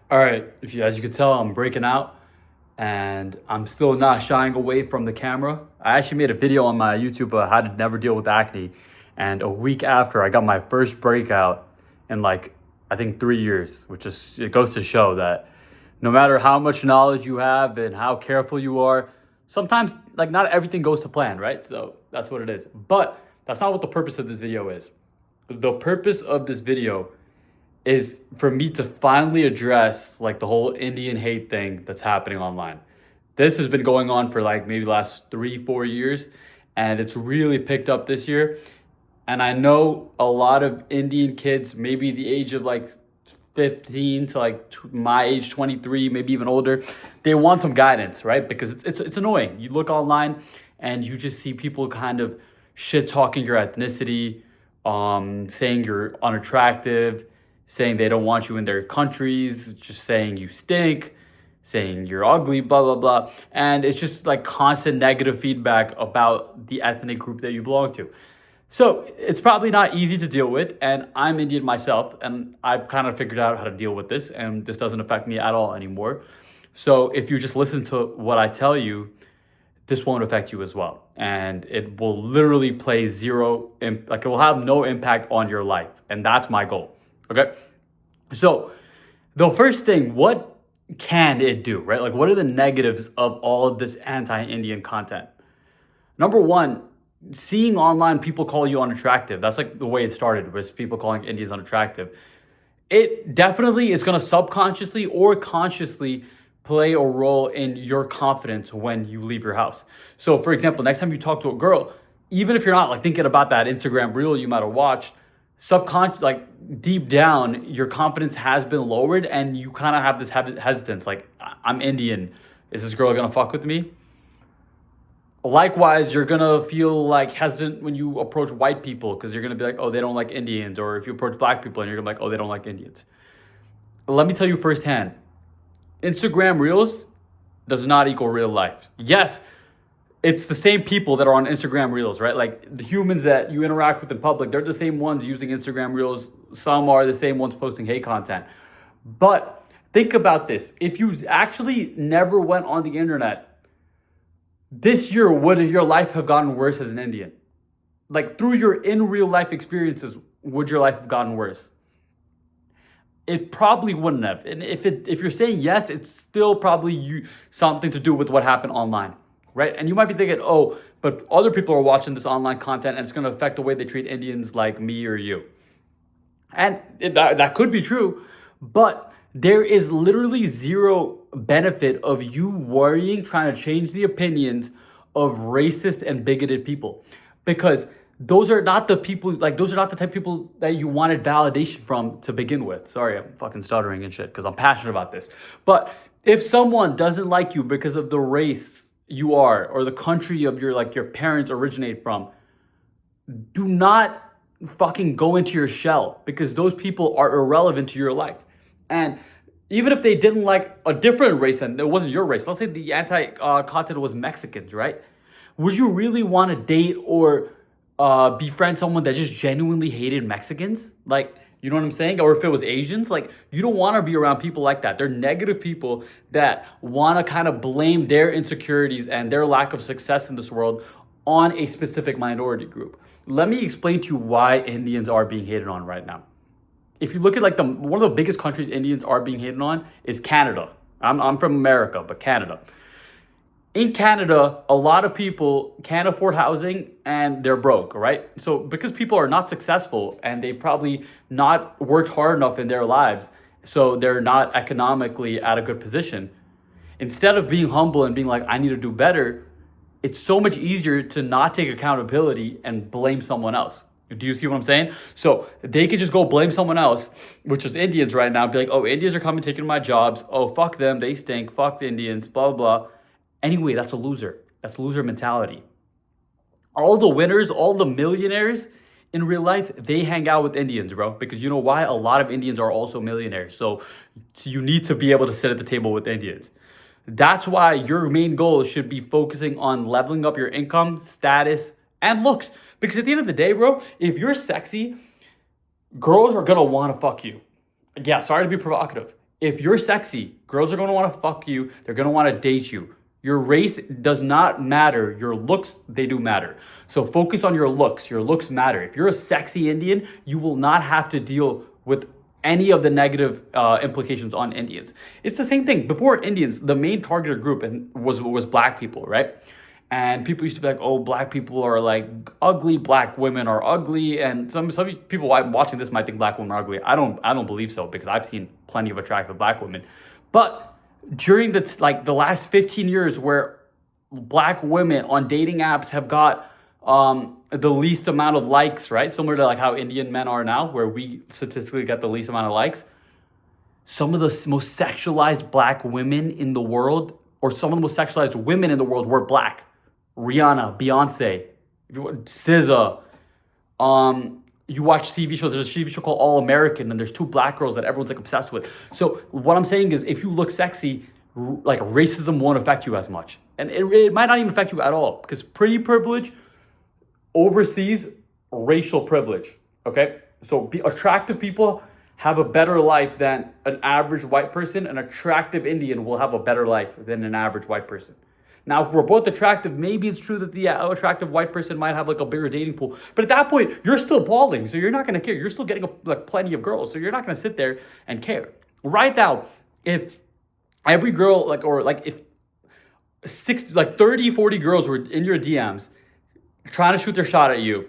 All right, as you can tell, I'm breaking out and I'm still not shying away from the camera. I actually made a video on my YouTube about how to never deal with acne. And a week after, I got my first breakout in like, I think 3 years, which is, it goes to show that no matter how much knowledge you have and how careful you are, sometimes like not everything goes to plan, right? So that's what it is. But that's not what the purpose of this video is. The purpose of this video is for me to finally address like the whole Indian hate thing that's happening online. This has been going on for like maybe the last 3, 4 years, and it's really picked up this year. And I know a lot of Indian kids, maybe the age of like 15 to like my age 23, maybe even older, they want some guidance, right? Because it's annoying. You look online and you just see people kind of shit talking your ethnicity, saying you're unattractive, saying they don't want you in their countries, just saying you stink, saying you're ugly, blah, blah, blah. And it's just like constant negative feedback about the ethnic group that you belong to. So it's probably not easy to deal with. And I'm Indian myself, and I've kind of figured out how to deal with this, and this doesn't affect me at all anymore. So if you just listen to what I tell you, this won't affect you as well. And it will literally play like it will have no impact on your life. And that's my goal. Okay. So the first thing, what can it do, right? Like, what are the negatives of all of this anti-Indian content? Number one, seeing online people call you unattractive. That's like the way it started, was people calling Indians unattractive. It definitely is going to subconsciously or consciously play a role in your confidence when you leave your house. So for example, next time you talk to a girl, even if you're not like thinking about that Instagram reel you might have watched, subconscious, like deep down, your confidence has been lowered and you kind of have this hesitance, like, I'm Indian, is this girl gonna fuck with me? Likewise, you're gonna feel like hesitant when you approach white people, because you're gonna be like, oh, they don't like Indians. Or if you approach black people and you're gonna be like, oh, they don't like Indians. Let me tell you firsthand, Instagram Reels does not equal real life. Yes, it's the same people that are on Instagram Reels, right? Like the humans that you interact with in public, they're the same ones using Instagram Reels. Some are the same ones posting hate content. But think about this. If you actually never went on the internet, this year, would your life have gotten worse as an Indian? Like through your in real life experiences, would your life have gotten worse? It probably wouldn't have. And if you're saying yes, it's still probably something to do with what happened online, right? And you might be thinking, oh, but other people are watching this online content and it's going to affect the way they treat Indians like me or you. And that could be true, but there is literally zero benefit of you worrying, trying to change the opinions of racist and bigoted people, because those are not the people, like those are not the type of people that you wanted validation from to begin with. Sorry, I'm fucking stuttering and shit because I'm passionate about this. But if someone doesn't like you because of the race you are or the country of your parents originate from, do not fucking go into your shell, because those people are irrelevant to your life. And even if they didn't like a different race and it wasn't your race, let's say the anti-content was Mexicans, right? Would you really want to date or befriend someone that just genuinely hated Mexicans? Like, you know what I'm saying? Or if it was Asians, like, you don't want to be around people like that. They're negative people that want to kind of blame their insecurities and their lack of success in this world on a specific minority group. Let me explain to you why Indians are being hated on right now. If you look at like one of the biggest countries Indians are being hated on is Canada. I'm from America, but Canada. In Canada, a lot of people can't afford housing and they're broke, right? So because people are not successful and they've probably not worked hard enough in their lives, so they're not economically at a good position, instead of being humble and being like, I need to do better, it's so much easier to not take accountability and blame someone else. Do you see what I'm saying? So they could just go blame someone else, which is Indians right now, be like, oh, Indians are coming, taking my jobs. Oh, fuck them. They stink. Fuck the Indians, blah, blah, blah. Anyway, that's a loser. That's a loser mentality. All the winners, all the millionaires in real life, they hang out with Indians, bro. Because you know why? A lot of Indians are also millionaires. So you need to be able to sit at the table with Indians. That's why your main goal should be focusing on leveling up your income, status, and looks. Because at the end of the day, bro, if you're sexy, girls are gonna want to fuck you. Yeah, sorry to be provocative. If you're sexy, girls are going to want to fuck you. They're going to want to date you. Your race does not matter. Your looks, they do matter. So focus on your looks. Your looks matter. If you're a sexy Indian, you will not have to deal with any of the negative implications on Indians. It's the same thing. Before Indians, the main targeted group was black people, right? And people used to be like, oh, black people are like ugly, black women are ugly. And some people watching this might think black women are ugly. I don't believe so, because I've seen plenty of attractive black women. But during the last 15 years where black women on dating apps have got the least amount of likes, right? Similar to like how Indian men are now, where we statistically get the least amount of likes. Some of the most sexualized black women in the world, or some of the most sexualized women in the world, were black. Rihanna, Beyonce, SZA. You watch TV shows. There's a TV show called All American, and there's two black girls that everyone's like obsessed with. So what I'm saying is, if you look sexy, like racism won't affect you as much, and it might not even affect you at all, because pretty privilege oversees racial privilege. Okay, so attractive people have a better life than an average white person. An attractive Indian will have a better life than an average white person. Now, if we're both attractive, maybe it's true that the attractive white person might have like a bigger dating pool. But at that point, you're still balling, so you're not going to care. You're still getting like plenty of girls, so you're not going to sit there and care. Right now, if every girl if 30, 40 girls were in your DMs trying to shoot their shot at you,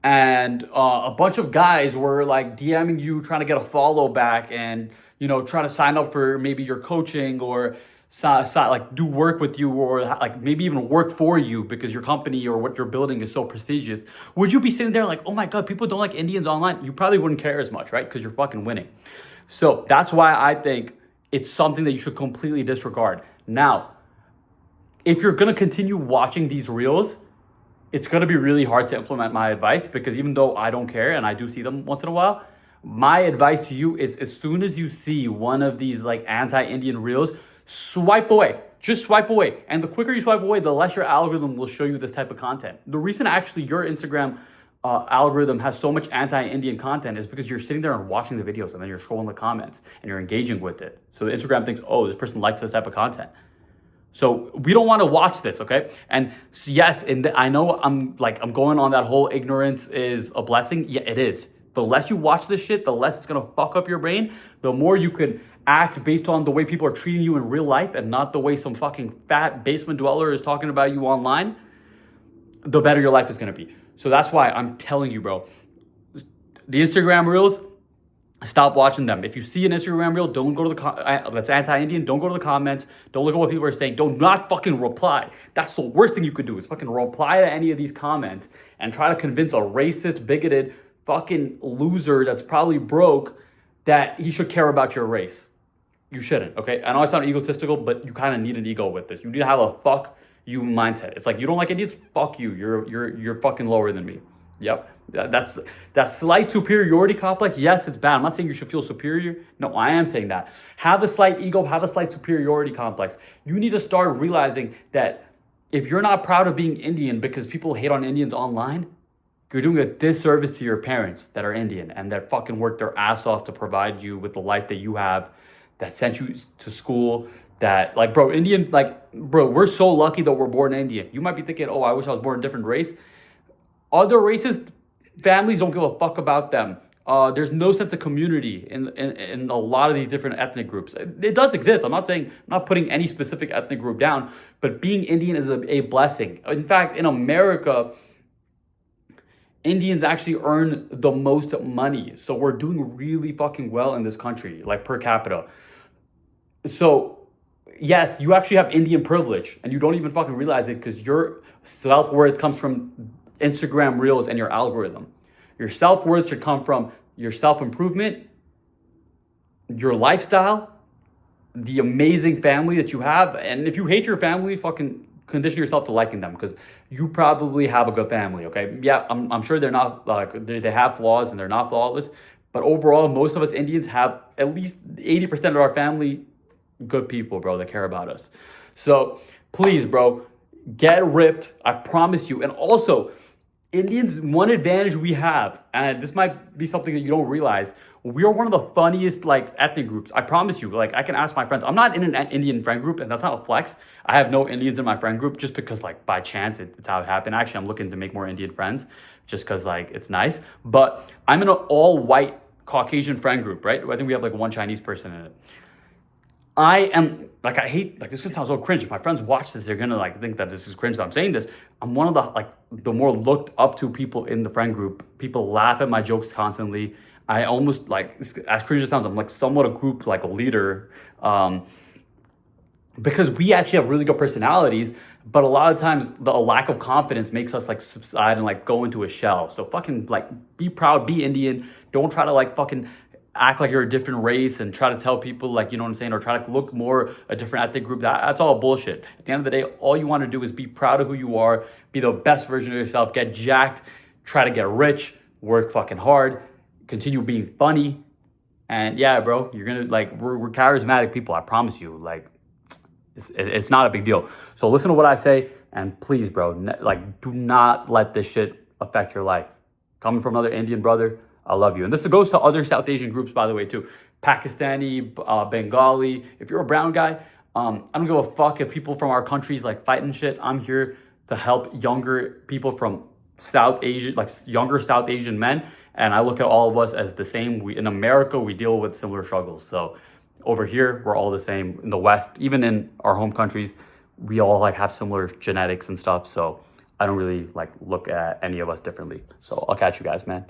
and a bunch of guys were like DMing you trying to get a follow back, and trying to sign up for maybe your coaching, or like do work with you, or like maybe even work for you because your company or what you're building is so prestigious, would you be sitting there like, oh my God, people don't like Indians online? You probably wouldn't care as much, right? Because you're fucking winning. So that's why I think it's something that you should completely disregard. Now, if you're going to continue watching these reels, it's going to be really hard to implement my advice, because even though I don't care and I do see them once in a while, my advice to you is, as soon as you see one of these like anti-Indian reels, swipe away. Just swipe away. And the quicker you swipe away, the less your algorithm will show you this type of content. The reason actually your Instagram algorithm has so much anti-Indian content is because you're sitting there and watching the videos, and then you're scrolling the comments and you're engaging with it. So Instagram thinks, oh, this person likes this type of content. So we don't want to watch this, okay? And yes, I know I'm going on that whole ignorance is a blessing. Yeah, it is. The less you watch this shit, the less it's gonna fuck up your brain. The more you can act based on the way people are treating you in real life, and not the way some fucking fat basement dweller is talking about you online, the better your life is gonna be. So that's why I'm telling you, bro, the Instagram reels, stop watching them. If you see an Instagram reel, don't go to that's anti-Indian, don't go to the comments. Don't look at what people are saying. Do not fucking reply. That's the worst thing you could do, is fucking reply to any of these comments and try to convince a racist, bigoted, fucking loser that's probably broke that he should care about your race. You shouldn't, okay? I know I sound egotistical, but you kind of need an ego with this. You need to have a fuck you mindset. It's like, you don't like Indians? Fuck you. You're fucking lower than me. Yep. That's that slight superiority complex. Yes, it's bad. I'm not saying you should feel superior. No, I am saying that. Have a slight ego, have a slight superiority complex. You need to start realizing that if you're not proud of being Indian because people hate on Indians online, you're doing a disservice to your parents that are Indian and that fucking worked their ass off to provide you with the life that you have, that sent you to school, that bro, we're so lucky that we're born Indian. You might be thinking, oh, I wish I was born a different race. Other races, families don't give a fuck about them. There's no sense of community in a lot of these different ethnic groups. It does exist. I'm not putting any specific ethnic group down, but being Indian is a blessing. In fact, in America, Indians actually earn the most money. So we're doing really fucking well in this country, like per capita. So yes, you actually have Indian privilege, and you don't even fucking realize it, because your self-worth comes from Instagram reels and your algorithm. Your self-worth should come from your self-improvement, your lifestyle, the amazing family that you have. And if you hate your family, fucking condition yourself to liking them, because you probably have a good family, okay? Yeah, I'm sure they're not, they have flaws and they're not flawless, but overall, most of us Indians have at least 80% of our family good people, bro, that care about us. So please, bro, get ripped. I promise you. And also, Indians, one advantage we have, and this might be something that you don't realize, we are one of the funniest like ethnic groups. I promise you. Like I can ask my friends. I'm not in an Indian friend group, and that's not a flex. I have no Indians in my friend group just because like by chance it's how it happened. Actually, I'm looking to make more Indian friends just because like it's nice. But I'm in an all white Caucasian friend group, right? I think we have like one Chinese person in it. I am like I hate like this could sound so cringe. If my friends watch this, they're gonna like think that this is cringe that I'm saying this. I'm one of the like the more looked up to people in the friend group. People laugh at my jokes constantly. I almost like as cringe as it sounds, I'm like somewhat a group like a leader. Because we actually have really good personalities, but a lot of times the lack of confidence makes us like subside and like go into a shell. So fucking like be proud, be Indian. Don't try to like fucking act like you're a different race and try to tell people like, you know what I'm saying, or try to look more a different ethnic group. That's all bullshit. At the end of the day, all you want to do is be proud of who you are, be the best version of yourself, get jacked, try to get rich, work fucking hard, continue being funny. And yeah, bro, you're gonna like, we're charismatic people. I promise you. Like, it's not a big deal. So listen to what I say, and please, bro, like, do not let this shit affect your life. Coming from another Indian brother, I love you. And this goes to other South Asian groups, by the way, too. Pakistani, Bengali. If you're a brown guy, I don't give a fuck if people from our countries like fighting shit. I'm here to help younger people from South Asia, like younger South Asian men. And I look at all of us as the same. In America, we deal with similar struggles. So over here, we're all the same. In the West, even in our home countries, we all like have similar genetics and stuff. So I don't really like look at any of us differently. So I'll catch you guys, man.